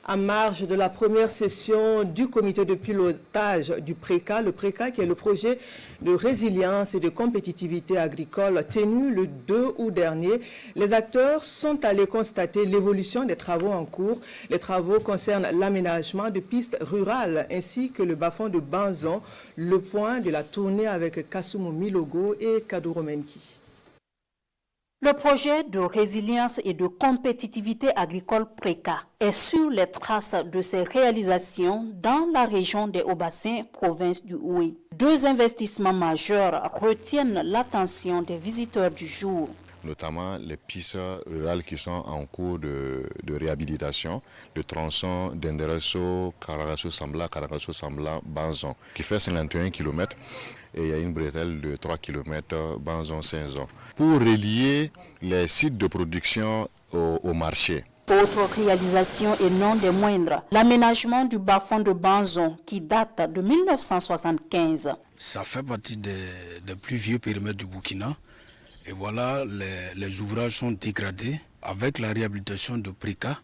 En marge de la première session du comité de pilotage du PRECA, le PRECA qui est le projet de résilience et de compétitivité agricole tenu le 2 août dernier, les acteurs sont allés constater l'évolution des travaux en cours. Les travaux concernent l'aménagement de pistes rurales ainsi que le bas-fond de Banzon, le point de la tournée avec Kassoumou Milogo et Kaduro Menki. Le projet de résilience et de compétitivité agricole PRECA est sur les traces de ses réalisations dans la région des Hauts-Bassins, province du Houé. Deux investissements majeurs retiennent l'attention des visiteurs du jour. Notamment les pistes rurales qui sont en cours de réhabilitation, le tronçon d'Enderesso, Karagasso-Sambla, Banzon, qui fait 51 km et il y a une bretelle de 3 km Banzon-Saint-Zon, pour relier les sites de production au marché. Autre réalisation et non des moindres, l'aménagement du bas-fond de Banzon qui date de 1975. Ça fait partie des plus vieux périmètres du Burkina. Et voilà, les ouvrages sont dégradés avec la réhabilitation de PRECA.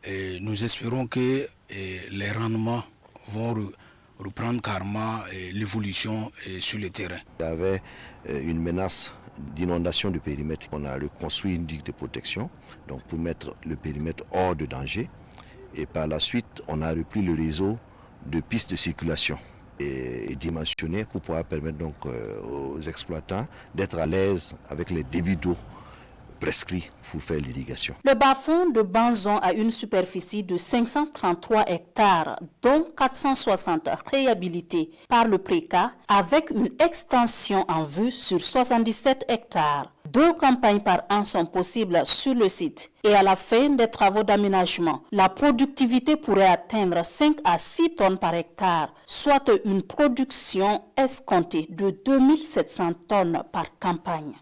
Et nous espérons que les rendements vont reprendre carrément l'évolution sur le terrain. Il y avait une menace d'inondation du périmètre. On a reconstruit une digue de protection donc pour mettre le périmètre hors de danger. Et par la suite, on a repris le réseau de pistes de circulation et dimensionné pour pouvoir permettre donc aux exploitants d'être à l'aise avec les débits d'eau prescrits pour faire l'irrigation. Le bas-fond de Banzon a une superficie de 533 hectares, dont 460 réhabilités par le PRECA, avec une extension en vue sur 77 hectares. 2 campagnes par an sont possibles sur le site. Et à la fin des travaux d'aménagement, la productivité pourrait atteindre 5 à 6 tonnes par hectare, soit une production escomptée de 2700 tonnes par campagne.